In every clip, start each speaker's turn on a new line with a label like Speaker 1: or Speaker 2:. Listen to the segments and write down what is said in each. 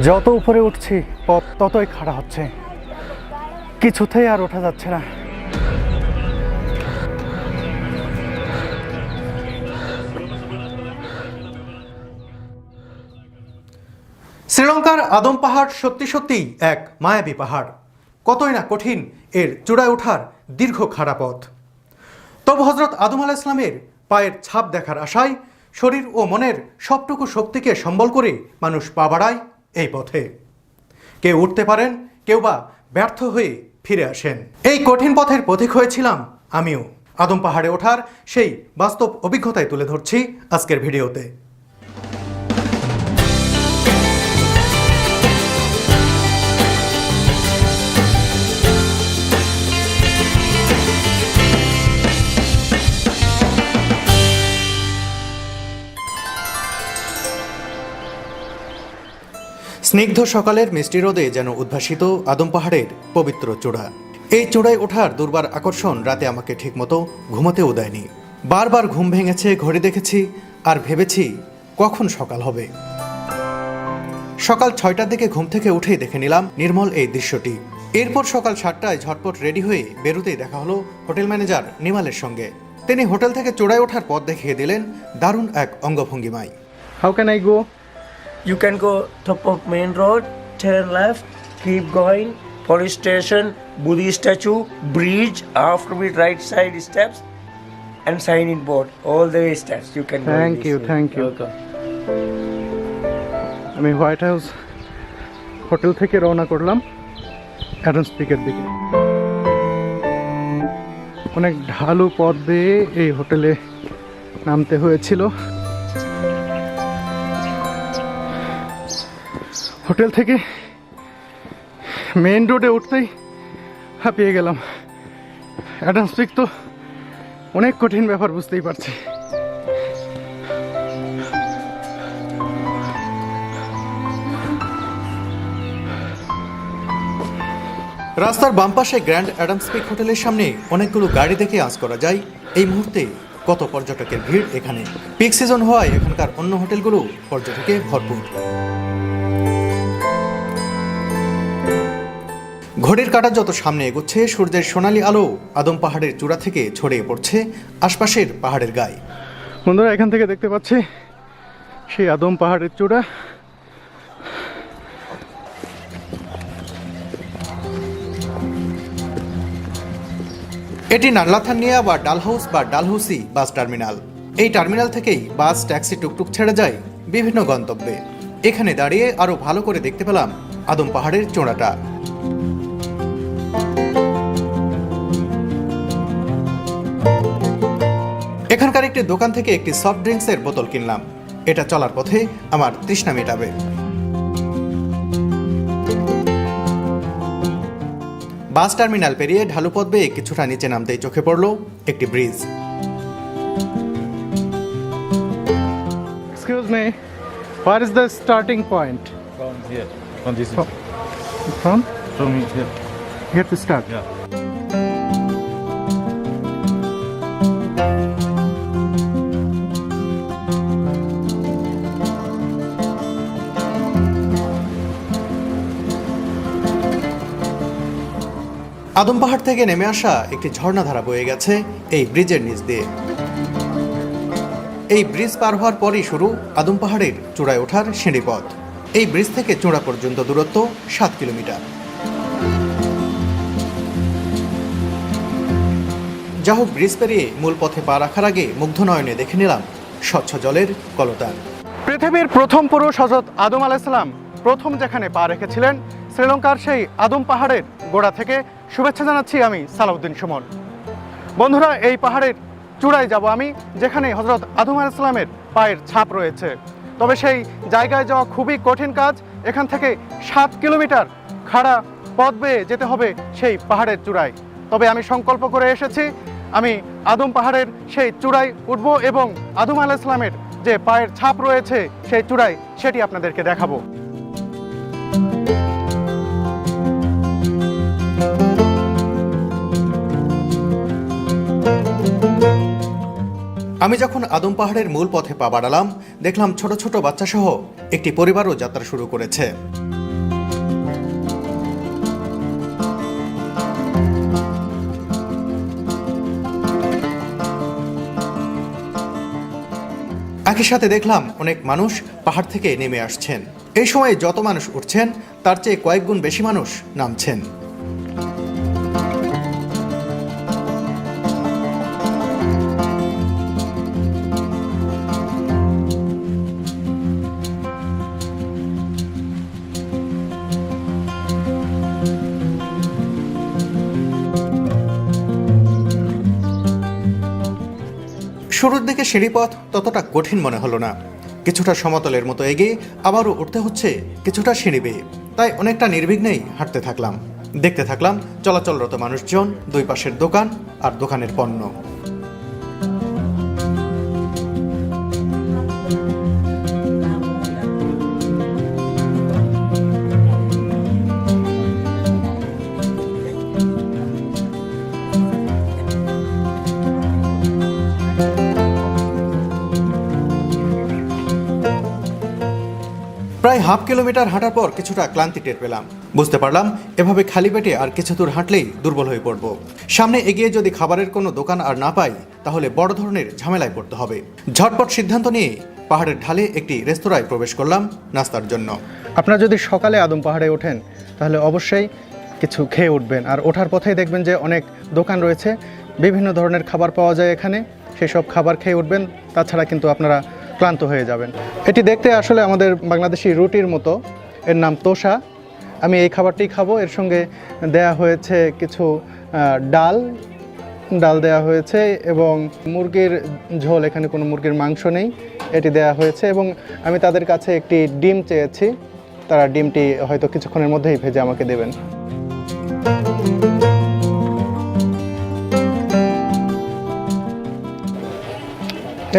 Speaker 1: যত উপরে উঠছি পথ ততই খাড়া হচ্ছে, কিছুতেই আর ওঠা যাচ্ছে না।
Speaker 2: শ্রীলঙ্কার আদম পাহাড় সত্যি সত্যিই এক মায়াবী পাহাড়। কতই না কঠিন এর চূড়ায় ওঠার দীর্ঘ খাড়া পথ। তবু হজরত আদম আলাইহিস সালামের পায়ের ছাপ দেখার আশায় শরীর ও মনের সবটুকু শক্তিকে সম্বল করে মানুষ পা বাড়ায় এই পথে। কেউ উঠতে পারেন, কেউ বা ব্যর্থ হয়ে ফিরে আসেন। এই কঠিন পথের পথিক হয়েছিলাম আমিও। আদম পাহাড়ে ওঠার সেই বাস্তব অভিজ্ঞতায় তুলে ধরছি আজকের ভিডিওতে। স্নিগ্ধ সকালের মিষ্টি রোদে যেন উদ্ভাসিত আদম পাহাড়ের পবিত্র চূড়া। এই চূড়ায় ওঠার দুর্বার আকর্ষণ রাতে আমাকে ঠিকমতো ঘুমাতেও দেয়নি। বারবার ঘুম ভেঙেছে, ঘড়ি দেখেছি আর ভেবেছি কখন সকাল হবে। সকাল 6টার দিকে ঘুম থেকে উঠেই দেখে নিলাম নির্মল এই দৃশ্যটি। এরপর সকাল 7টায় ঝটপট রেডি হয়ে বেরোতেই দেখা হলো হোটেল ম্যানেজার নিমালের সঙ্গে। তিনি হোটেল থেকে চূড়ায় ওঠার পথ দেখিয়ে দিলেন দারুণ এক অঙ্গভঙ্গিমায়।
Speaker 1: How can I go?
Speaker 3: You can go top of main road, turn left, keep going, police station, Buddhist statue, bridge, after with right side steps, and sign in board. All the way steps. You can go.
Speaker 1: Thank you, thank you.
Speaker 3: Okay.
Speaker 1: আমি white house hotel থেকে রওনা করলাম Adams পিকের দিকে। অনেক ঢালু পথ দিয়ে এই হোটেলে নামতে হয়েছিল। হোটেল থেকে মেইন রোডে উঠতেই হাঁপিয়ে গেলাম। অ্যাডামস পিক তো অনেক কঠিন ব্যাপার, বুঝতেই পারছি।
Speaker 2: রাস্তার বাম পাশে গ্র্যান্ড অ্যাডামস পিক হোটেলের সামনে অনেকগুলো গাড়ি দেখে আঁচ করা যায় এই মুহূর্তে কত পর্যটকের ভিড় এখানে। পিক সিজন হওয়ায় এখানকার অন্য হোটেলগুলো পর্যটকে ভরপুর। ঘড়ির কাঁটা যত সামনে এগোচ্ছে সূর্যের সোনালী আলো আদম পাহাড়ের চূড়া থেকে ছড়িয়ে পড়ছে আশপাশের পাহাড়ের গায়ে।
Speaker 1: বন্ধুরা, এখান থেকে দেখতে পাচ্ছি সেই আদম পাহাড়ের চূড়া।
Speaker 2: এটি নাল্লাথানিয়া বা ডালহাউস বা ডালহৌসি বাস টার্মিনাল। এই টার্মিনাল থেকেই বাস, ট্যাক্সি, টুকটুক ছেড়ে যায় বিভিন্ন গন্তব্যে। এখানে দাঁড়িয়ে আরো ভালো করে দেখতে পেলাম আদম পাহাড়ের চূড়াটা। এখানকার একটি দোকান থেকে একটি সফট ড্রিঙ্কসের বোতল কিনলাম। এটা চলার পথে আমার তৃষ্ণা মেটাবে। বাস টার্মিনাল পেরিয়ে ঢালু পথ বেয়ে কিছুটা নিচে নামতেই চোখে পড়ল একটি bridge.
Speaker 1: Excuse me, where is the starting point?
Speaker 4: From here, from this
Speaker 1: From
Speaker 4: here.
Speaker 1: here to start.
Speaker 4: Yeah.
Speaker 2: আদম পাহাড় থেকে নেমে আসা একটি ঝর্ণাধারা বয়ে গেছে এই ব্রিজের নিচ দিয়ে। এই ব্রিজ পার হওয়ার পরই শুরু আদম পাহাড়ের চূড়ায় ওঠার সিঁড়ি পথ। এই ব্রিজ থেকে চূড়া পর্যন্ত দূরত্ব 7 কিলোমিটার। যা হোক, ব্রিজ পেরিয়ে মূল পথে পা রাখার আগে মুগ্ধ নয়নে দেখে নিলাম স্বচ্ছ জলের কলতান।
Speaker 1: পৃথিবীর প্রথম পুরুষ হযরত আদম আলাইহিস সালাম প্রথম যেখানে পা রেখেছিলেন শ্রীলঙ্কার সেই আদম পাহাড়ের গোড়া থেকে শুভেচ্ছা জানাচ্ছি আমি সালাউদ্দিন সুমন। বন্ধুরা, এই পাহাড়ের চূড়ায় যাব আমি, যেখানে হযরত আদম আলাইহিস সালামের পায়ের ছাপ রয়েছে। তবে সেই জায়গায় যাওয়া খুবই কঠিন কাজ। এখান থেকে 7 কিলোমিটার খাড়া পথ বেয়ে যেতে হবে সেই পাহাড়ের চূড়ায়। তবে আমি সংকল্প করে এসেছি, আমি আদম পাহাড়ের সেই চূড়ায় উঠব এবং আদম আলাইহিস সালামের যে পায়ের ছাপ রয়েছে সেই চূড়ায় সেটি আপনাদেরকে দেখাবো।
Speaker 2: আমি যখন আদম পাহাড়ের মূল পথে পা বাড়ালাম, দেখলাম ছোট ছোট বাচ্চাসহ একটি পরিবারও যাত্রা শুরু করেছে। একই সাথে দেখলাম অনেক মানুষ পাহাড় থেকে নেমে আসছেন। এই সময় যত মানুষ উঠছেন তার চেয়ে কয়েক গুণ বেশি মানুষ নামছেন। শুরুর দিকে সিঁড়িপথ ততটা কঠিন মনে হলো না। কিছুটা সমতলের মতো এগিয়ে আবারও উঠতে হচ্ছে কিছুটা সিঁড়ি বেয়ে, তাই অনেকটা নির্বিঘ্নেই হাঁটতে থাকলাম। দেখতে থাকলাম চলাচলরত মানুষজন, দুই পাশের দোকান আর দোকানের পণ্য। প্রায় হাফ কিলোমিটার হাঁটার পর কিছুটা ক্লান্তি টের পেলাম। বুঝতে পারলাম এভাবে খালি পেটে আর কিছু দূর হাঁটলেই দুর্বল হয়ে পড়ব। সামনে এগিয়ে যদি খাবারের কোনো দোকান আর না পাই তাহলে বড় ধরনের ঝামেলায় পড়তে হবে। ঝটপট সিদ্ধান্ত নিয়ে পাহাড়ের ঢালে একটি রেস্তোরাঁয় প্রবেশ করলাম নাস্তার জন্য।
Speaker 1: আপনারা যদি সকালে আদম পাহাড়ে ওঠেন তাহলে অবশ্যই কিছু খেয়ে উঠবেন, আর ওঠার পথেই দেখবেন যে অনেক দোকান রয়েছে, বিভিন্ন ধরনের খাবার পাওয়া যায় এখানে, সেসব খাবার খেয়ে উঠবেন। তাছাড়া কিন্তু আপনারা ক্লান্ত হয়ে যাবেন। এটি দেখতে আসলে আমাদের বাংলাদেশি রুটির মতো, এর নাম তোষা। আমি এই খাবারটি খাবো। এর সঙ্গে দেয়া হয়েছে কিছু ডাল দেয়া হয়েছে এবং মুরগির ঝোল, এখানে কোনো মুরগির মাংস নেই, এটি দেয়া হয়েছে। এবং আমি তাদের কাছে একটি ডিম চেয়েছি, তারা ডিমটি হয়তো কিছুক্ষণের মধ্যেই ভেজে আমাকে দেবেন।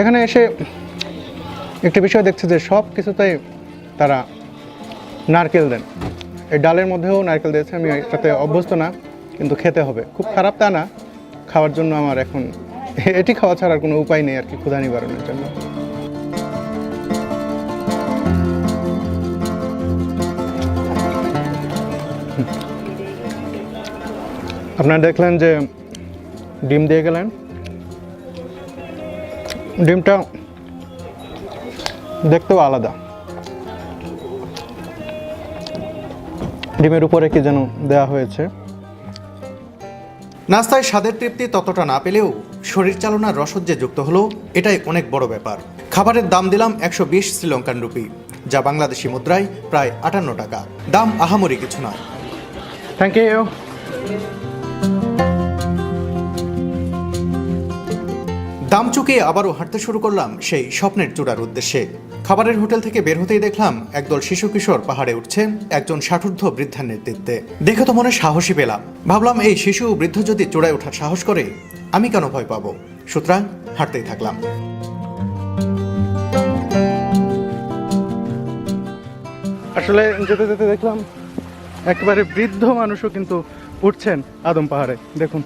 Speaker 1: এখানে এসে একটা বিষয় দেখছে যে সব কিছুতেই তারা নারকেল দেন। এই ডালের মধ্যেও নারকেল দিয়েছে। আমি এটাতে অভ্যস্ত না, কিন্তু খেতে হবে। খুব খারাপ তা না, খাওয়ার জন্য আমার এখন এটি খাওয়া ছাড়ার কোনো উপায় নেই আর কি, ক্ষুধা নিবারণের জন্য। আপনারা দেখলেন যে ডিম দিয়ে গেলেন। ডিমটা দেখতেও আলাদা, ডিমের উপরে কি যেন দেওয়া হয়েছে।
Speaker 2: নাস্তায় স্বাদের তৃপ্তি ততটা না পেলেও শরীর চালনার রসদ যে যুক্ত হলো, এটাই অনেক বড় ব্যাপার। খাবারের দাম দিলাম 120 শ্রীলঙ্কান রুপি, যা বাংলাদেশি মুদ্রায় প্রায় 58 টাকা। দাম আহামরি কিছু নয়।
Speaker 1: Thank you.
Speaker 2: দাম চুকিয়ে আবারও হাঁটতে শুরু করলাম সেই স্বপ্নের চূড়ার উদ্দেশ্যে। খাবারের হোটেল থেকে বের হতেই দেখলাম একদল শিশু কিশোর পাহাড়ে উঠছে একজন ষাটোর্ধ্ব বৃদ্ধার নেতৃত্বে। দেখে তো মনে সাহসী পেলাম। ভাবলাম এই শিশু বৃদ্ধ যদি চূড়ায় ওঠার সাহস করে, আমি কেন ভয় পাবো? সুতরাং হাঁটতেই থাকলাম।
Speaker 1: আসলে যেতে যেতে দেখলাম একেবারে বৃদ্ধ মানুষও কিন্তু উঠছেন আদম পাহাড়ে। দেখুন,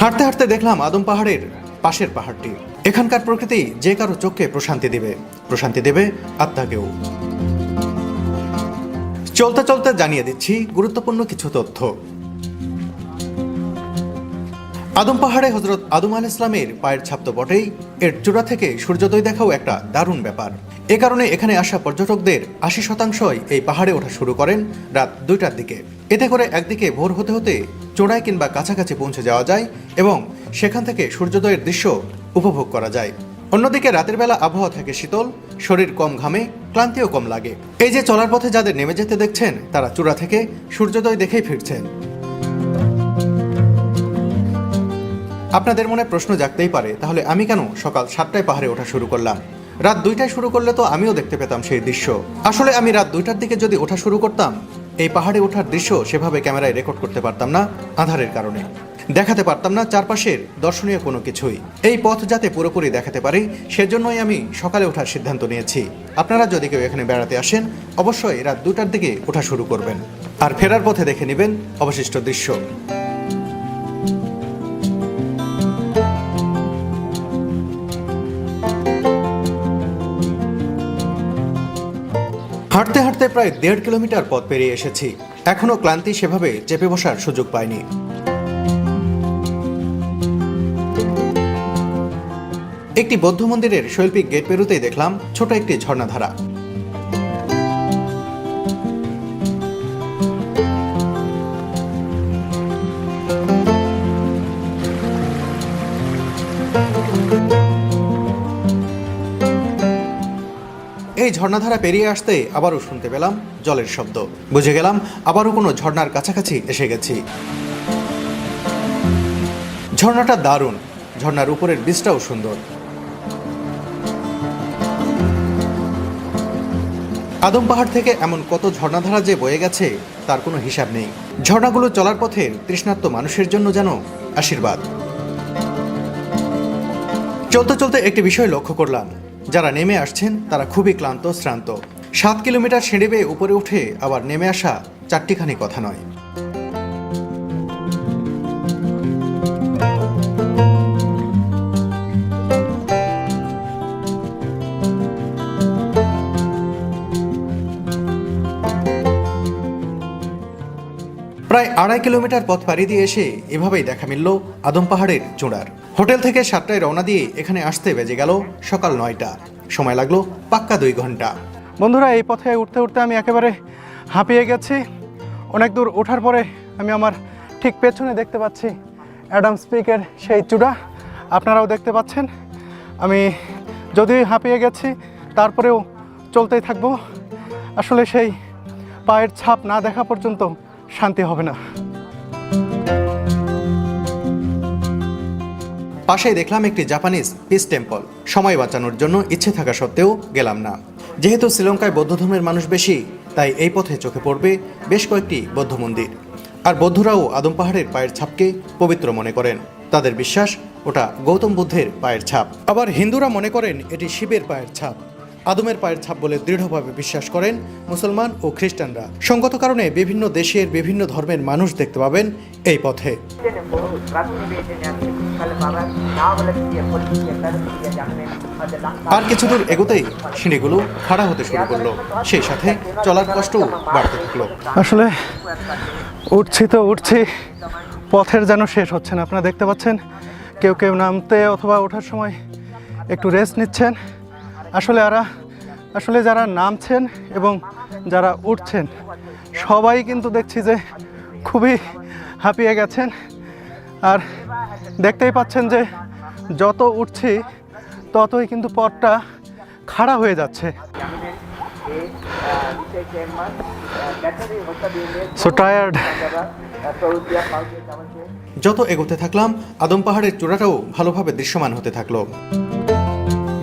Speaker 2: হাঁটতে হাঁটতে দেখলাম আদম পাহাড়ের পাশের পাহাড়টি। এখানকার প্রকৃতি যে কারো চোখকে প্রশান্তি দেবে আত্মাকেও। চলতে চলতে জানিয়ে দিচ্ছি গুরুত্বপূর্ণ কিছু তথ্য। আদম পাহাড়ে হযরত আদম আলাইহিস সালামের পায়ের ছাপ তো বটেই, এর চূড়া থেকে সূর্যোদয় দেখাও একটা দারুণ ব্যাপার। এ কারণে এখানে আসা পর্যটকদের 80% এই পাহাড়ে ওঠা শুরু করেন রাত 2টার দিকে। এতে করে একদিকে ভোর হতে হতে চূড়ায় কিংবা কাছাকাছি পৌঁছে যাওয়া যায় এবং সেখান থেকে সূর্যোদয়ের দৃশ্য উপভোগ করা যায়। অন্যদিকে রাতের বেলা আবহাওয়া থাকে শীতল, শরীর কম ঘামে, ক্লান্তিও কম লাগে। এই যে চলার পথে যাদের নেমে যেতে দেখছেন, তারা চূড়া থেকে সূর্যোদয় দেখেই ফিরছেন। আপনাদের মনে প্রশ্ন জাগতেই পারে, তাহলে আমি কেন সকাল 7টায় পাহাড়ে ওঠা শুরু করলাম? রাত 2টায় শুরু করলে তো আমিও দেখতে পেতাম সেই দৃশ্য। আসলে আমি রাত 2টার দিকে যদি ওঠা শুরু করতাম, এই পাহাড়ে ওঠার দৃশ্য সেভাবে ক্যামেরায় রেকর্ড করতে পারতাম না আঁধারের কারণে। দেখাতে পারতাম না চারপাশের দর্শনীয় কোনো কিছুই। এই পথ যাতে পুরোপুরি দেখাতে পারি, সেজন্যই আমি সকালে ওঠার সিদ্ধান্ত নিয়েছি। আপনারা যদি কেউ এখানে বেড়াতে আসেন, অবশ্যই রাত 2টার দিকে ওঠা শুরু করবেন, আর ফেরার পথে দেখে নেবেন অবশিষ্ট দৃশ্য। হাঁটতে হাঁটতে প্রায় 1.5 কিলোমিটার পথ পেরিয়ে এসেছি। এখনো ক্লান্তি সেভাবে চেপে বসার সুযোগ পাইনি। একটি বৌদ্ধ মন্দিরের শৈল্পিক গেট পেরুতেই দেখলাম ছোট একটি ঝর্ণাধারা। এই ঝর্ণাধারা পেরিয়ে আসতে আবারও শুনতে পেলাম জলের শব্দ। বুঝে গেলাম আবারও কোনো ঝর্ণার কাছাকাছি এসে গেছি। ঝর্ণাটা দারুণ, ঝর্ণার উপরের বীজটাও সুন্দর। আদম পাহাড় থেকে এমন কত ঝর্ণাধারা যে বয়ে গেছে তার কোনো হিসাব নেই। ঝর্ণাগুলো চলার পথের তৃষ্ণার্ত মানুষের জন্য যেন আশীর্বাদ। চলতে চলতে একটি বিষয় লক্ষ্য করলাম, যারা নেমে আসছেন তারা খুবই ক্লান্ত শ্রান্ত। 7 কিলোমিটার সিঁড়ি বেয়ে উপরে উঠে আবার নেমে আসা চারটিখানি কথা নয়। প্রায় 2.5 কিলোমিটার পথ পাড়ি দিয়ে এসে এভাবেই দেখা মিলল আদম পাহাড়ের চূড়ার। হোটেল থেকে 7টায় রওনা দিয়ে এখানে আসতে বেজে গেল সকাল 9টা। সময় লাগলো পাক্কা 2 ঘন্টা।
Speaker 1: বন্ধুরা, এই পথে উঠতে উঠতে আমি একেবারে হাঁপিয়ে গেছি। অনেক দূর ওঠার পরে আমি আমার ঠিক পেছনে দেখতে পাচ্ছি অ্যাডামস পিকের সেই চূড়া। আপনারাও দেখতে পাচ্ছেন। আমি যদিও হাঁপিয়ে গেছি তারপরেও চলতেই থাকবো। আসলে সেই পায়ের ছাপ না দেখা পর্যন্ত শান্তি হবে না।
Speaker 2: পাশেই দেখলাম একটি জাপানিজ পিস টেম্পল। সময় বাঁচানোর জন্য ইচ্ছে থাকা সত্ত্বেও গেলাম না। যেহেতু শ্রীলঙ্কায় বৌদ্ধ ধর্মের মানুষ বেশি, তাই এই পথে চোখে পড়বে বেশ কয়েকটি বৌদ্ধ মন্দির। আর বৌদ্ধরাও আদম পাহাড়ের পায়ের ছাপকে পবিত্র মনে করেন। তাদের বিশ্বাস ওটা গৌতম বুদ্ধের পায়ের ছাপ। আবার হিন্দুরা মনে করেন এটি শিবের পায়ের ছাপ। আদমের পায়ের ছাপ বলে দৃঢ়ভাবে বিশ্বাস করেন মুসলমান ও খ্রিস্টানরা। সঙ্গত কারণে বিভিন্ন দেশের বিভিন্ন ধর্মের মানুষ দেখতে পাবেন এই পথে। আর কিছু দূর এগোতেই সিঁড়িগুলো খাড়া হতে শুরু করলো, সেই সাথে চলার কষ্টও বাড়তে থাকলো।
Speaker 1: আসলে উঠছি তো উঠছি, পথের যেন শেষ হচ্ছে না। আপনারা দেখতে পাচ্ছেন কেউ কেউ নামতে অথবা ওঠার সময় একটু রেস্ট নিচ্ছেন। আসলে যারা নামছেন এবং যারা উঠছেন সবাই কিন্তু দেখছি যে খুবই হাঁপিয়ে গেছেন। আর দেখতেই পাচ্ছেন যে যত উঠছি ততই কিন্তু পথটা খাড়া হয়ে যাচ্ছে। So tired.
Speaker 2: যত এগোতে থাকলাম আদম পাহাড়ের চূড়াটাও ভালোভাবে দৃশ্যমান হতে থাকলো।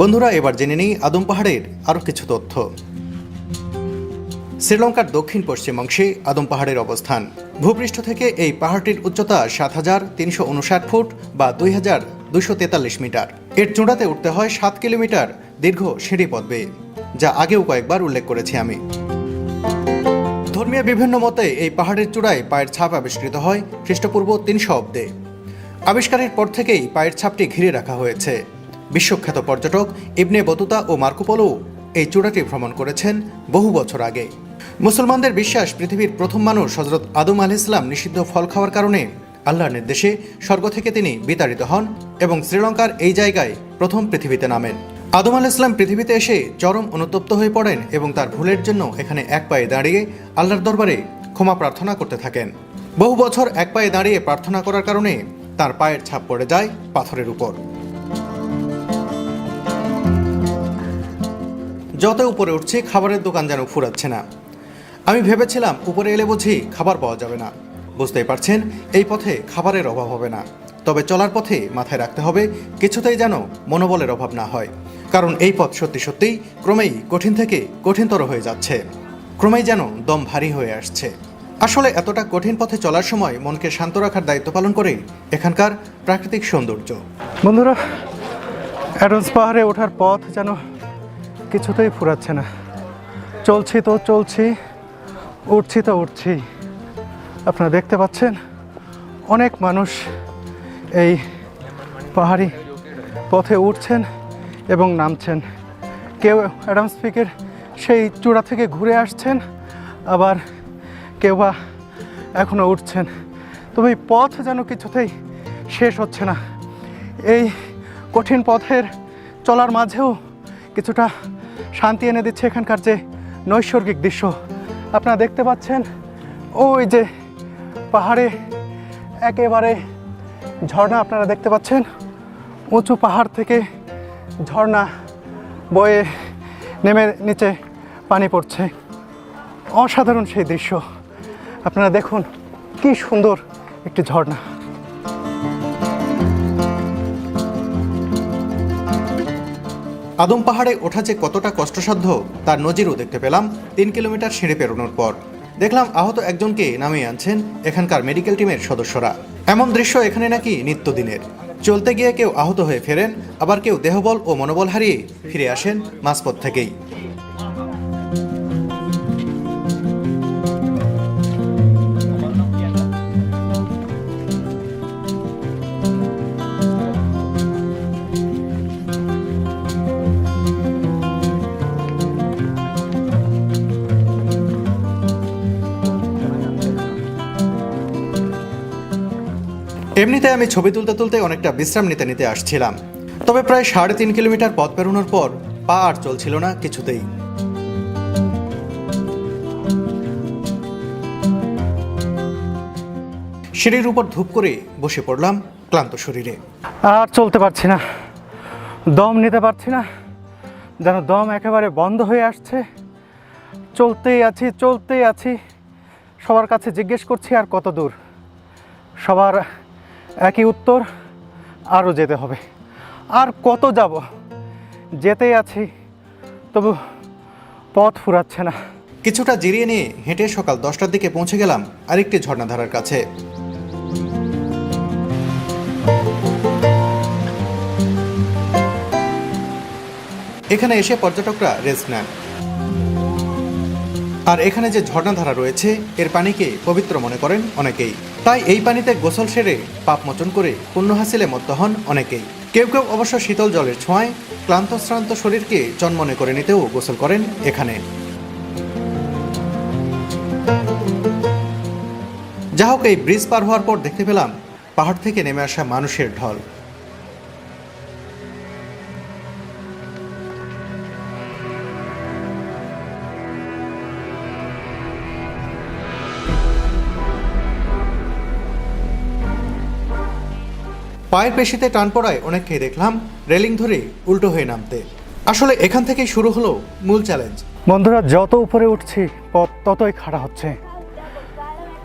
Speaker 2: বন্ধুরা, এবার জেনে নিই আদম পাহাড়ের আরও কিছু তথ্য। শ্রীলঙ্কার দক্ষিণ পশ্চিম অংশে আদম পাহাড়ের অবস্থান। ভূপৃষ্ঠ থেকে এই পাহাড়টির উচ্চতা 7,359 ফুট বা 2,243 মিটার। এর চূড়াতে উঠতে হয় 7 কিলোমিটার দীর্ঘ সিঁড়ি পথ বেয়ে, যা আগেও কয়েকবার উল্লেখ করেছি আমি। ধর্মীয় বিভিন্ন মতে এই পাহাড়ের চূড়ায় পায়ের ছাপ আবিষ্কৃত হয় খ্রিস্টপূর্ব 300 অব্দে। আবিষ্কারের পর থেকেই পায়ের ছাপটি ঘিরে রাখা হয়েছে। বিশ্বখ্যাত পর্যটক ইবনে বতুতা ও মার্কো পোলো এই চূড়াটি ভ্রমণ করেছেন বহু বছর আগে। মুসলমানদের বিশ্বাস পৃথিবীর প্রথম মানুষ হযরত আদম আলাইহিস সালাম নিষিদ্ধ ফল খাওয়ার কারণে আল্লাহর নির্দেশে স্বর্গ থেকে তিনি বিতাড়িত হন এবং শ্রীলঙ্কার এই জায়গায় প্রথম পৃথিবীতে নামেন। আদম আলাইহিস সালাম পৃথিবীতে এসে চরম অনুতপ্ত হয়ে পড়েন এবং তার ভুলের জন্য এখানে এক পায়ে দাঁড়িয়ে আল্লাহর দরবারে ক্ষমা প্রার্থনা করতে থাকেন। বহু বছর এক পায়ে দাঁড়িয়ে প্রার্থনা করার কারণে তার পায়ের ছাপ পড়ে যায় পাথরের উপর। যত উপরে উঠছি খাবারের দোকান যেন ফুরাচ্ছে না। আমি ভেবেছিলাম উপরে এলে বুঝি খাবার পাওয়া যাবে না। বুঝতেই পারছেন এই পথে খাবারের অভাব হবে না, তবে চলার পথে মাথায় রাখতে হবে কিছুতেই যেন মনোবলের অভাব না হয়, কারণ এই পথ সত্যি সত্যিই ক্রমেই কঠিন থেকে কঠিনতর হয়ে যাচ্ছে। ক্রমেই যেন দম ভারী হয়ে আসছে। আসলে এতটা কঠিন পথে চলার সময় মনকে শান্ত রাখার দায়িত্ব পালন করে এখানকার প্রাকৃতিক সৌন্দর্য।
Speaker 1: বন্ধুরা, অ্যাডামস পাহাড়ে ওঠার পথ যেন কিছুতেই ফুরাচ্ছে না। চলছি তো চলছি, উঠছি তো উঠছি। আপনারা দেখতে পাচ্ছেন অনেক মানুষ এই পাহাড়ি পথে উঠছেন এবং নামছেন। কেউ অ্যাডামস পিকের সেই চূড়া থেকে ঘুরে আসছেন, আবার কেউ বা এখনও উঠছেন। তবে এই পথ যেন কিছুতেই শেষ হচ্ছে না। এই কঠিন পথের চলার মাঝেও কিছুটা শান্তি এনে দিচ্ছে এখানকার যে নৈসর্গিক দৃশ্য। আপনারা দেখতে পাচ্ছেন ওই যে পাহাড়ে একেবারে ঝর্ণা আপনারা দেখতে পাচ্ছেন, উঁচু পাহাড় থেকে ঝর্ণা বয়ে নেমে নিচে পানি পড়ছে। অসাধারণ সেই দৃশ্য। আপনারা দেখুন কি সুন্দর একটি ঝর্ণা।
Speaker 2: আদম পাহাড়ে ওঠা যে কতটা কষ্টসাধ্য তার নজিরও দেখতে পেলাম 3 কিলোমিটার সিঁড়ি পেরোনোর পর। দেখলাম আহত একজনকে নামিয়ে আনছেন এখানকার মেডিকেল টিমের সদস্যরা। এমন দৃশ্য এখানে নাকি নিত্যদিনের। চলতে গিয়ে কেউ আহত হয়ে ফেরেন, আবার কেউ দেহবল ও মনোবল হারিয়ে ফিরে আসেন মাঝপথ থেকেই। এমনিতে আমি ছবি তুলতে তুলতে অনেকটা বিশ্রাম নিতে নিতে আসছিলাম, তবে প্রায় 3.5 কিলোমিটার পথ পেরোনোর পর পা আর চলছিল না কিছুতেই। সিঁড়ির উপর ধূপ করে বসে পড়লাম ক্লান্ত শরীরে।
Speaker 1: আর চলতে পারছি না, দম নিতে পারছি না, যেন দম একেবারে বন্ধ হয়ে আসছে। চলতেই আছি। সবার কাছে জিজ্ঞেস করছি আর কত দূর। সবার একই উত্তর, আরও যেতে হবে। আর কত যাব, যেতেই আছি, তবু পথ ফুরাচ্ছে না।
Speaker 2: কিছুটা জিরিয়ে নিয়ে হেঁটে সকাল 10টার দিকে পৌঁছে গেলাম আরেকটি ঝর্ণাধারার কাছে। এখানে এসে পর্যটকরা রেস্ট নেন। আর এখানে যে ঝর্ণাধারা রয়েছে এর পানিকে পবিত্র মনে করেন অনেকেই। তাই এই পানিতে গোসল সেরে পাপ মোচন করে পুণ্য হাসিলে মত্ত হন অনেকেই। কেউ কেউ অবশ্য শীতল জলের ছোঁয়ায় ক্লান্ত শ্রান্ত শরীরকে চনমনে করে নিতেও গোসল করেন এখানে। যা হোক, এই ব্রিজ পার হওয়ার পর দেখতে পেলাম পাহাড় থেকে নেমে আসা মানুষের ঢল। পায়ের পেশিতে টান পড়ায় অনেককেই দেখলাম রেলিং ধরে উল্টো হয়ে নামতে। আসলে এখান থেকেই শুরু হলো মূল চ্যালেঞ্জ।
Speaker 1: বন্ধুরা, যত উপরে উঠছি পথ ততই খাড়া হচ্ছে,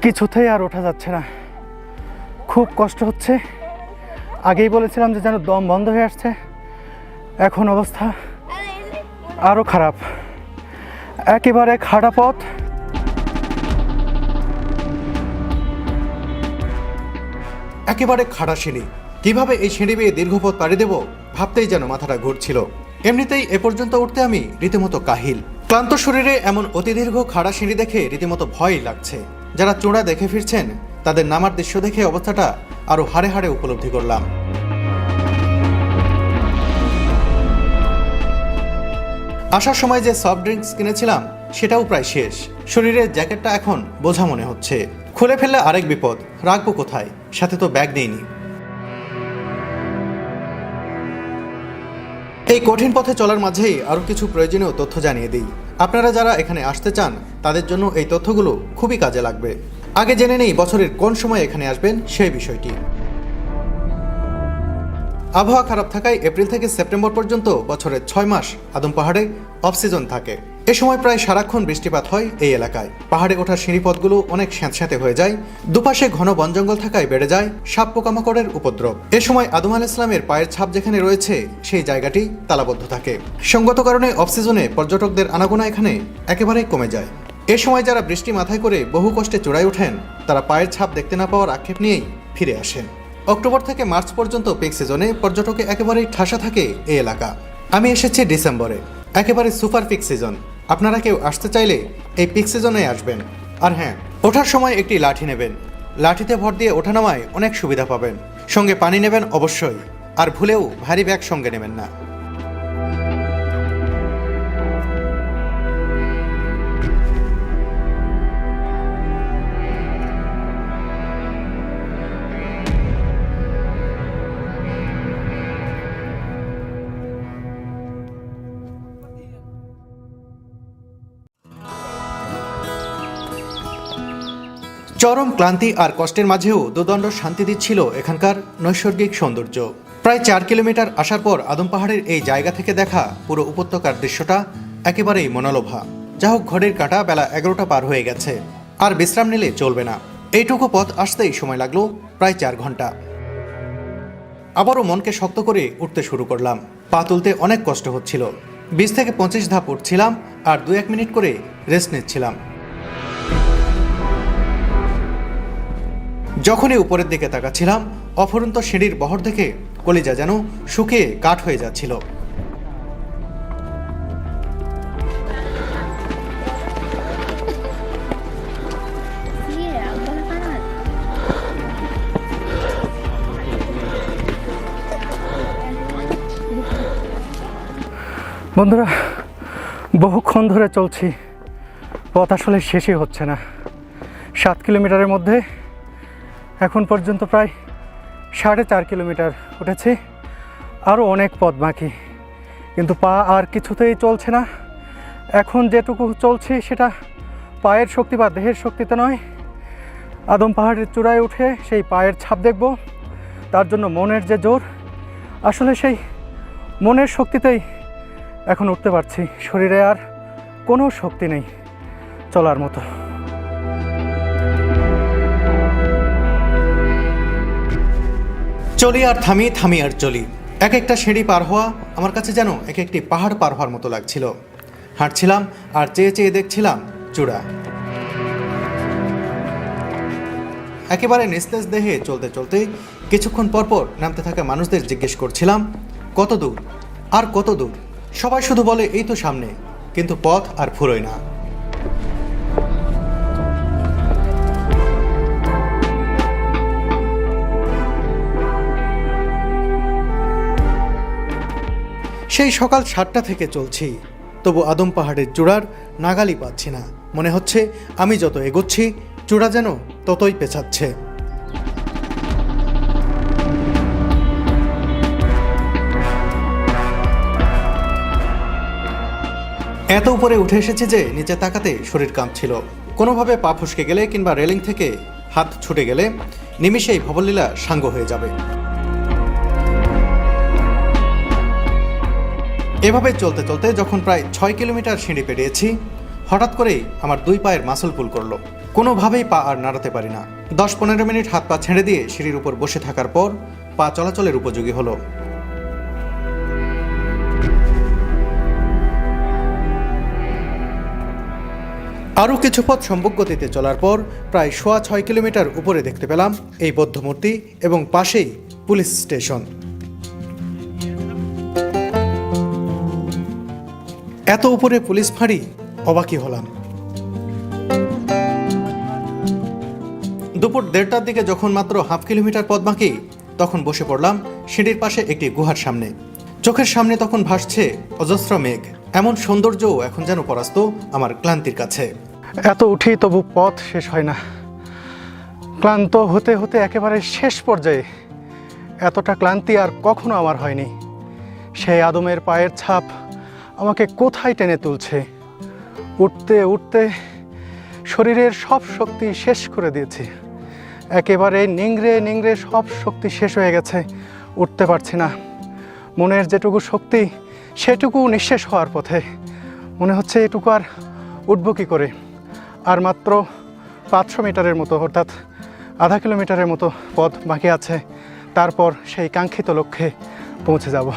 Speaker 1: কিছুতেই আর ওঠা যাচ্ছে না। খুব কষ্ট হচ্ছে। আগেই বলেছিলাম যে যেন দম বন্ধ হয়ে আসছে, এখন অবস্থা আরও খারাপ। একেবারে খাড়া পথ।
Speaker 2: একেবারে খাড়া সিঁড়ি। কিভাবে এই সিঁড়ি বেয়ে দীর্ঘ পথ পাড়ি দেব ভাবতেই যেন মাথাটা ঘুরছিল। এমনিতেই এ পর্যন্ত উঠতে আমি রীতিমতো কাহিল। ক্লান্ত শরীরে এমন অতি দীর্ঘ খাড়া সিঁড়ি দেখে রীতিমতো ভয়ই লাগছে। যারা চূড়া দেখে ফিরছেন তাদের নামার দৃশ্য দেখে অবস্থাটা আরো হাড়ে হাড়ে উপলব্ধি করলাম। আসার সময় যে সফট ড্রিঙ্কস কিনেছিলাম সেটাও প্রায় শেষ। শরীরের জ্যাকেটটা এখন বোঝা মনে হচ্ছে। খুলে ফেললে আরেক বিপদ, রাখবো কোথায়? সাথে তো ব্যাগ নেইনি। এই কঠিন পথে চলার মাঝেই আরও কিছু প্রয়োজনীয় তথ্য জানিয়ে দিই। আপনারা যারা এখানে আসতে চান তাদের জন্য এই তথ্যগুলো খুবই কাজে লাগবে। আগে জেনে নেই বছরের কোন সময় এখানে আসবেন সেই বিষয়টি। আবহাওয়া খারাপ থাকায় এপ্রিল থেকে সেপ্টেম্বর পর্যন্ত বছরের 6 মাস আদম পাহাড়ে অফ সিজন থাকে। এ সময় প্রায় সারাক্ষণ বৃষ্টিপাত হয় এই এলাকায়। পাহাড়ে ওঠার সিঁড়িপথগুলো অনেক স্যাঁতস্যাঁতে হয়ে যায়। দুপাশে ঘন বন জঙ্গল থাকায় বেড়ে যায় সাপ পোকামাকড়ের উপদ্রব। এ সময় আদম আলাইহিস সালামের পায়ের ছাপ যেখানে রয়েছে সেই জায়গাটি তালাবদ্ধ থাকে। সঙ্গত কারণে অফ সিজনে পর্যটকদের আনাগোনা এখানে একেবারেই কমে যায়। এ সময় যারা বৃষ্টি মাথায় করে বহু কষ্টে চূড়ায় ওঠেন তারা পায়ের ছাপ দেখতে না পাওয়ার আক্ষেপ নিয়েই ফিরে আসেন। অক্টোবর থেকে মার্চ পর্যন্ত পিক সিজনে পর্যটকে একেবারেই ঠাসা থাকে এই এলাকা। আমি এসেছি ডিসেম্বরে, একেবারে সুপার পিক সিজন। আপনারা কেউ আসতে চাইলে এই পিক সিজনে আসবেন। আর হ্যাঁ, ওঠার সময় একটি লাঠি নেবেন। লাঠিতে ভর দিয়ে ওঠানামায় অনেক সুবিধা পাবেন। সঙ্গে পানি নেবেন অবশ্যই, আর ভুলেও ভারী ব্যাগ সঙ্গে নেবেন না। চরম ক্লান্তি আর কষ্টের মাঝেও দুদণ্ড শান্তি দিচ্ছিল এখানকার নৈসর্গিক সৌন্দর্য। প্রায় 4 কিলোমিটার আসার পর আদম পাহাড়ের এই জায়গা থেকে দেখা পুরো উপত্যকার দৃশ্যটা একেবারেই মনোলোভা। যা হোক, ঘড়ির কাঁটা বেলা 11টা পার হয়ে গেছে, আর বিশ্রাম নিলে চলবে না। এইটুকু পথ আসতেই সময় লাগলো প্রায় 4 ঘন্টা। আবারও মনকে শক্ত করে উঠতে শুরু করলাম। পা তুলতে অনেক কষ্ট হচ্ছিল। 20 থেকে 25 ধাপ উঠছিলাম আর 2-1 মিনিট করে রেস্ট নিচ্ছিলাম। যখনই উপরের দিকে তাকাচ্ছিলাম, অফুরন্ত সিঁড়ির বহর দেখে কলিজা যেন শুকিয়ে কাঠ হয়ে যাচ্ছিল।
Speaker 1: বন্ধুরা, বহুক্ষণ ধরে চলছি, পথ আসলে শেষই হচ্ছে না। 7 কিলোমিটারের মধ্যে এখন পর্যন্ত প্রায় 4.5 কিলোমিটার উঠেছি, আরও অনেক পথ বাকি, কিন্তু পা আর কিছুতেই চলছে না। এখন যেটুকু চলছি সেটা পায়ের শক্তি বা দেহের শক্তিতে নয়। আদম পাহাড়ের চূড়ায় উঠে সেই পায়ের ছাপ দেখব, তার জন্য মনের যে জোর, আসলে সেই মনের শক্তিতেই এখন উঠতে পারছি। শরীরে আর কোনো শক্তি নেই চলার মতো।
Speaker 2: চলি আর থামি, থামি আর চলি। এক একটা সিঁড়ি পার হওয়া আমার কাছে যেন এক একটি পাহাড় পার হওয়ার মতো লাগছিল। হাঁটছিলাম আর চেয়ে চেয়ে দেখছিলাম চূড়া। একেবারে নিস্তেজ দেহে চলতে চলতে কিছুক্ষণ পরপর নামতে থাকা মানুষদের জিজ্ঞেস করছিলাম, কত দূর আর কত দূর? সবাই শুধু বলে এই তো সামনে, কিন্তু পথ আর ফুরোয় না। সেই সকাল 7টা থেকে চলছি, তবু আদম পাহাড়ের চূড়ার নাগালই পাচ্ছি না। মনে হচ্ছে আমি যত এগোচ্ছি চূড়া যেন ততই পেছাচ্ছে। এত উপরে উঠে এসেছে যে নিচে তাকাতে শরীর কাঁপছিল। কোনোভাবে পা ফসকে গেলে কিংবা রেলিং থেকে হাত ছুটে গেলে নিমিষেই ভবলীলা সাঙ্গ হয়ে যাবে। এভাবে চলতে চলতে যখন প্রায় 6 কিলোমিটার সিঁড়ি পেরিয়েছি, হঠাৎ করেই আমার 2 পায়ের মাসল পুল করলো। কোনোভাবেই পা আর নাড়াতে পারি না। 10-15 মিনিট হাত পা ছেড়ে দিয়ে সিঁড়ির উপর বসে থাকার পর পা চলাচলের উপযোগী হলো। আরও কিছু পথ সম্ভব গতিতে চলার পর প্রায় 6.5 কিলোমিটার উপরে দেখতে পেলাম এই বৌদ্ধ মূর্তি এবং পাশেই পুলিশ স্টেশন। এত উপরে পুলিশ ফাঁড়ি, অবাকই হলাম। দুপুর 1:30টার দিকে যখন মাত্র হাফ কিলোমিটার পথ বাকি, তখন বসে পড়লাম সিঁড়ির পাশে একটি গুহার সামনে। চোখের সামনে তখন ভাসছে অজস্র মেঘ। এমন সৌন্দর্য এখন যেন পরাস্ত আমার ক্লান্তির কাছে।
Speaker 1: এত উঠি তবু পথ শেষ হয় না। ক্লান্ত হতে হতে একেবারে শেষ পর্যায়ে এতটা ক্লান্তি আর কখনো আমার হয়নি। সেই আদমের পায়ের ছাপ আমাকে কোথায় টেনে তুলছে। উঠতে উঠতে শরীরের সব শক্তি শেষ করে দিয়েছে। একেবারে নিংড়ে নিংড়ে সব শক্তি শেষ হয়ে গেছে, উঠতে পারছি না। মনের যেটুকু শক্তি সেটুকু নিঃশেষ হওয়ার পথে। মনে হচ্ছে এটুকু আর উঠব কী করে। আর মাত্র 500 মিটারের মতো, অর্থাৎ আধা কিলোমিটারের মতো পথ বাকি আছে। তারপর সেই কাঙ্ক্ষিত লক্ষ্যে পৌঁছে যাব।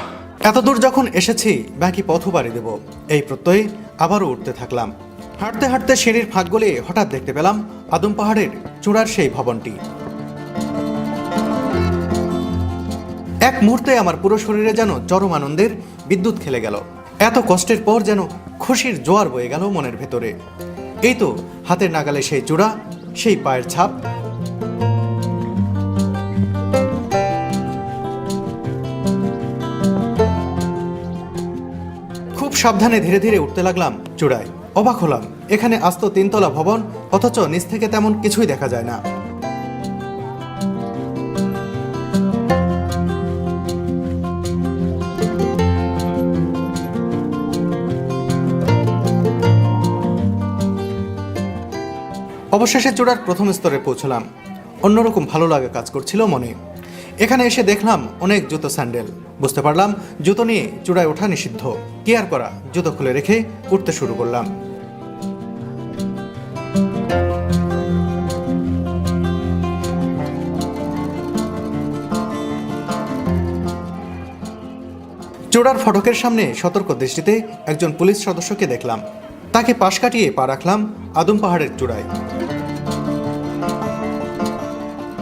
Speaker 2: এত দূর যখন এসেছি, বাকি পথও বাড়ি দেব, এই প্রত্যয়ে আবারও উঠতে থাকলাম। হাঁটতে হাঁটতে সিঁড়ির ফাঁক গলে হঠাৎ দেখতে পেলাম আদম পাহাড়ের চূড়ার সেই ভবনটি। এক মুহূর্তে আমার পুরো শরীরে যেন চরম আনন্দের বিদ্যুৎ খেলে গেল। এত কষ্টের পর যেন খুশির জোয়ার বয়ে গেল মনের ভেতরে। এই তো হাতের নাগালে সেই চূড়া, সেই পায়ের ছাপ। খুব সাবধানে ধীরে ধীরে উঠতে লাগলাম চূড়ায়। অবাক হলাম, এখানে আস্ত 3 তলা ভবন, অথচ নিচ থেকে তেমন কিছুই দেখা যায় না। অবশেষে চূড়ার প্রথম স্তরে পৌঁছলাম। অন্যরকম ভালো লাগা কাজ করছিল মনে। এখানে এসে দেখলাম অনেক জুতো স্যান্ডেল। বুঝতে পারলাম জুতো নিয়ে চূড়ায় ওঠা নিষিদ্ধ। কি আর করা, জুতো খুলে রেখে উঠতে শুরু করলাম। চূড়ার ফটকের সামনে সতর্ক দৃষ্টিতে একজন পুলিশ সদস্যকে দেখলাম। তাকে পাশ কাটিয়ে পা রাখলাম আদম পাহাড়ের চূড়ায়।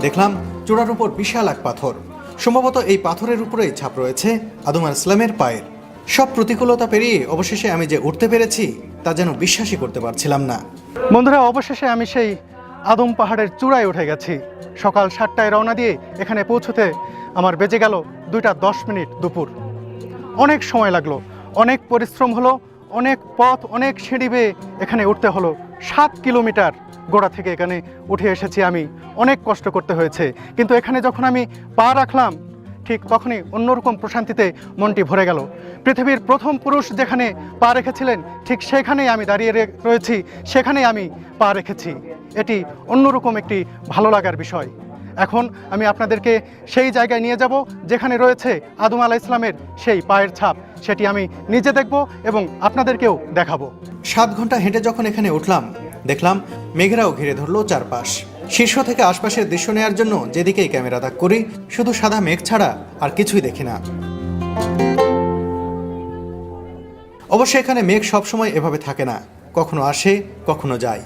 Speaker 2: দেখলাম চূড়ার উপর বিশাল এক পাথর। সম্ভবত এই পাথরের উপরেই ছাপ রয়েছে আদম আলাইহিস সালামের পায়ের। সব প্রতিকূলতা পেরিয়ে অবশেষে আমি যে উঠতে পেরেছি তা যেন বিশ্বাসই করতে পারছিলাম না।
Speaker 1: বন্ধুরা, অবশেষে আমি সেই আদম পাহাড়ের চূড়ায় উঠে গেছি। সকাল 7টায় রওনা দিয়ে এখানে পৌঁছতে আমার বেজে গেল 2:10 দুপুর। অনেক সময় লাগলো, অনেক পরিশ্রম হলো, অনেক পথ, অনেক সিঁড়ি বেয়ে এখানে উঠতে হলো। 7 কিলোমিটার গোড়া থেকে এখানে উঠে এসেছি আমি। অনেক কষ্ট করতে হয়েছে, কিন্তু এখানে যখন আমি পা রাখলাম ঠিক তখনই অন্যরকম প্রশান্তিতে মনটি ভরে গেল। পৃথিবীর প্রথম পুরুষ যেখানে পা রেখেছিলেন ঠিক সেখানেই আমি দাঁড়িয়ে রয়েছি, সেখানেই আমি পা রেখেছি। এটি অন্যরকম একটি ভালো লাগার বিষয়। এখন আমি আপনাদেরকে সেই জায়গায় নিয়ে যাব যেখানে রয়েছে আদম আলাইহিস সালামের সেই পায়ের ছাপ। সেটি আমি নিজে দেখব এবং আপনাদেরকেও দেখাবো।
Speaker 2: 7 ঘন্টা হেঁটে যখন এখানে উঠলাম দেখলাম মেঘেরাও ঘিরে ধরলো চারপাশ। শীর্ষ থেকে আশপাশের দৃশ্য নেওয়ার জন্য যেদিকেই ক্যামেরা তাক করি শুধু সাদা মেঘ ছাড়া আর কিছুই দেখি না। অবশ্য এখানে মেঘ সবসময় এভাবে থাকে না, কখনো আসে কখনো যায়।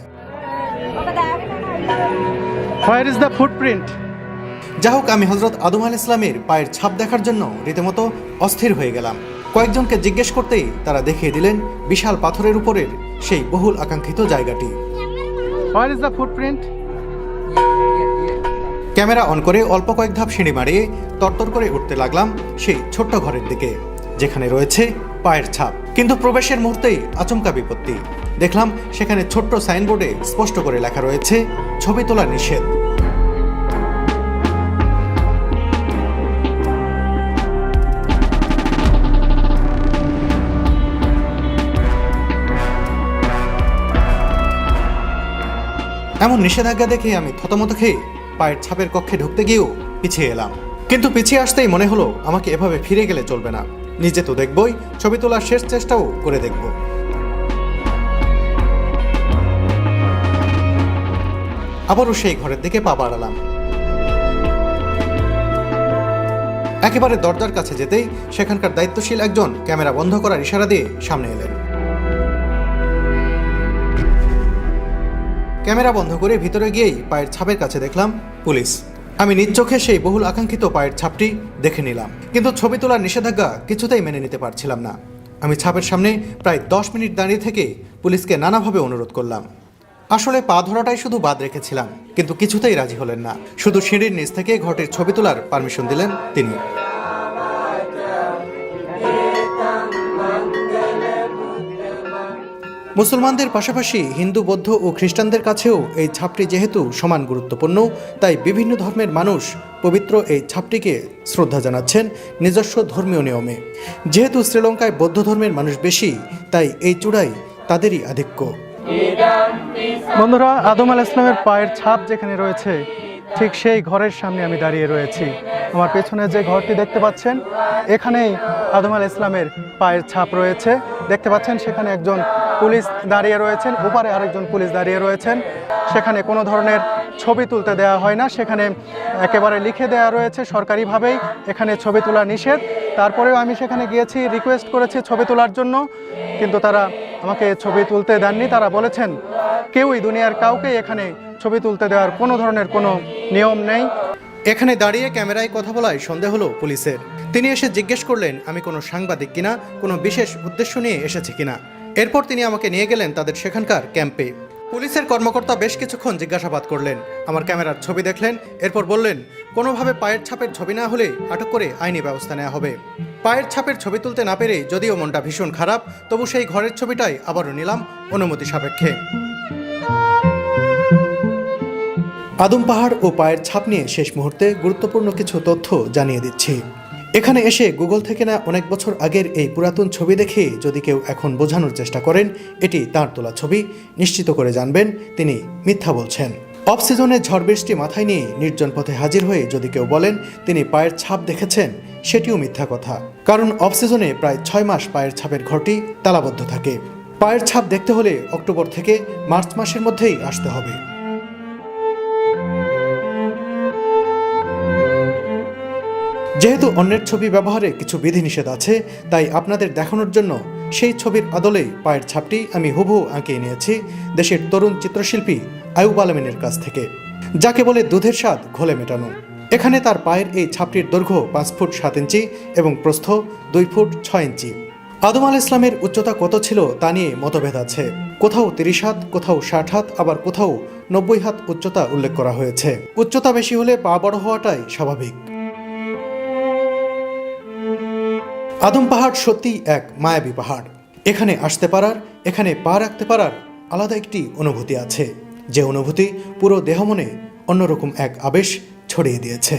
Speaker 1: Where is the footprint?
Speaker 2: যা হোক, আমি হযরত আদম আলাইহিস সালামের পায়ের ছাপ দেখার জন্য রীতিমতো অস্থির হয়ে গেলাম। কয়েকজনকে জিজ্ঞেস করতেই তারা দেখিয়ে দিলেন বিশাল পাথরের উপরের সেই বহুল আকাঙ্ক্ষিত জায়গাটি।
Speaker 1: Where is the footprint?
Speaker 2: Camera on করে অল্প কয়েক ধাপ সিঁড়ি মারিয়ে তরতর করে উঠতে লাগলাম সেই ছোট্ট ঘরের দিকে যেখানে রয়েছে পায়ের ছাপ। কিন্তু প্রবেশের মুহূর্তেই আচমকা বিপত্তি। দেখলাম সেখানে ছোট্ট সাইনবোর্ডে স্পষ্ট করে লেখা রয়েছে ছবি তোলা নিষেধ। এমন নিষেধাজ্ঞা দেখে আমি থতমত খেয়ে পায়ের ছাপের কক্ষে ঢুকতে গিয়েও পিছিয়ে এলাম। কিন্তু পিছিয়ে আসতেই মনে হলো আমাকে এভাবে ফিরে গেলে চলবে না, নিজে তো দেখবই, ছবি তোলার শেষ চেষ্টাও করে দেখব। আবারও সেই ঘরের দিকে পা বাড়ালাম। একেবারে দরজার কাছে যেতেই সেখানকার দায়িত্বশীল একজন ক্যামেরা বন্ধ করার ইশারা দিয়ে সামনে এলেন। ক্যামেরা বন্ধ করে ভিতরে গিয়েই পায়ের ছাপের কাছে দেখলাম পুলিশ। আমি নিজ চোখে সেই বহুল আকাঙ্ক্ষিত পায়ের ছাপটি দেখে নিলাম, কিন্তু ছবি তোলার নিষেধাজ্ঞা কিছুতেই মেনে নিতে পারছিলাম না। আমি ছাপের সামনে প্রায় 10 মিনিট দাঁড়িয়ে থেকে পুলিশকে নানাভাবে অনুরোধ করলাম। আসলে পা ধরাটাই শুধু বাদ রেখেছিলাম, কিন্তু কিছুতেই রাজি হলেন না। শুধু সিঁড়ির নিচ থেকে ঘরটির ছবি তোলার পারমিশন দিলেন তিনি। মুসলমানদের পাশাপাশি হিন্দু, বৌদ্ধ ও খ্রিস্টানদের কাছেও এই ছাপটি যেহেতু সমান গুরুত্বপূর্ণ, তাই বিভিন্ন ধর্মের মানুষ পবিত্র এই ছাপটিকে শ্রদ্ধা জানাচ্ছেন নিজস্ব ধর্মীয় নিয়মে। যেহেতু শ্রীলঙ্কায় বৌদ্ধ ধর্মের মানুষ বেশি, তাই এই চূড়ায় তাদেরই আধিক্য।
Speaker 1: বন্ধুরা, আদম আলাইহিস সালামের পায়ের ছাপ যেখানে রয়েছে ঠিক সেই ঘরের সামনে আমি দাঁড়িয়ে রয়েছি। আমার পেছনে যে ঘরটি দেখতে পাচ্ছেন এখানেই আদম আলাইহিস সালামের পায়ের ছাপ রয়েছে। দেখতে পাচ্ছেন সেখানে একজন পুলিশ দাঁড়িয়ে রয়েছেন, ওপারে আরেকজন পুলিশ দাঁড়িয়ে রয়েছেন। সেখানে কোনো ধরনের ছবি তুলতে দেওয়া হয় না, সেখানে একেবারে লিখে দেওয়া রয়েছে সরকারিভাবেই এখানে ছবি তোলা নিষেধ। তারপরেও আমি সেখানে গিয়েছি, রিকোয়েস্ট করেছি ছবি তোলার জন্য, কিন্তু তারা আমাকে ছবি তুলতে দেননি। তারা বলেছেন কেউই, দুনিয়ার কাউকে এখানে ছবি তুলতে দেওয়ার কোনো ধরনের কোনো নিয়ম নেই।
Speaker 2: এখানে দাঁড়িয়ে ক্যামেরায় কথা বলায় সন্দেহ হলো পুলিশের। তিনি এসে জিজ্ঞেস করলেন আমি কোনো সাংবাদিক কিনা, কোনো বিশেষ উদ্দেশ্য নিয়ে এসেছি কিনা। এরপর তিনি আমাকে নিয়ে গেলেন তাদের সেখানকার ক্যাম্পে। পুলিশের কর্মকর্তা বেশ কিছুক্ষণ জিজ্ঞাসাবাদ করলেন, আমার ক্যামেরার ছবি দেখলেন, এরপর বললেন কোনোভাবে পায়ের ছাপের ছবি না হলে আটক করে আইনি ব্যবস্থা নেওয়া হবে। পায়ের ছাপের ছবি তুলতে না পেরে যদিও মনটা ভীষণ খারাপ, তবু সেই ঘরের ছবিটাই আবারও নিলাম অনুমতি সাপেক্ষে। আদম পাহাড় ও পায়ের ছাপ নিয়ে শেষ মুহূর্তে গুরুত্বপূর্ণ কিছু তথ্য জানিয়ে দিচ্ছি। এখানে এসে গুগল থেকে না অনেক বছর আগের এই পুরাতন ছবি দেখে যদি কেউ এখন বোঝানোর চেষ্টা করেন এটি তাঁর তোলা ছবি, নিশ্চিত করে জানবেন তিনি মিথ্যা বলছেন। অফ সিজনে ঝড় বৃষ্টি মাথায় নিয়ে নির্জন পথে হাজির হয়ে যদি কেউ বলেন তিনি পায়ের ছাপ দেখেছেন, সেটিও মিথ্যা কথা। কারণ অফ সিজনে প্রায় 6 মাস পায়ের ছাপের ঘরটি তালাবদ্ধ থাকে। পায়ের ছাপ দেখতে হলে অক্টোবর থেকে মার্চ মাসের মধ্যেই আসতে হবে। যেহেতু অন্যের ছবি ব্যবহারে কিছু বিধিনিষেধ আছে, তাই আপনাদের দেখানোর জন্য সেই ছবির আদলে পায়ের ছাপটি আমি হুবহু আঁকিয়ে নিয়েছি দেশের তরুণ চিত্রশিল্পী আয়ুব আলমিনের কাছ থেকে, যাকে বলে দুধের স্বাদ ঘোলে মেটানো। এখানে তার পায়ের এই ছাপটির দৈর্ঘ্য 5 ফুট 7 ইঞ্চি এবং প্রস্থ 2 ফুট 6 ইঞ্চি। আদম আলাইহিস সালামের উচ্চতা কত ছিল তা নিয়ে মতভেদ আছে। কোথাও 30 হাত, কোথাও 60 হাত, আবার কোথাও 90 হাত উচ্চতা উল্লেখ করা হয়েছে। উচ্চতা বেশি হলে পা বড় হওয়াটাই স্বাভাবিক। আদম পাহাড় সত্যিই এক মায়াবী পাহাড়। এখানে আসতে পারার, এখানে পা রাখতে পারার আলাদা একটি অনুভূতি আছে, যে অনুভূতি পুরো দেহ মনে অন্যরকম এক আবেশ ছড়িয়ে দিয়েছে।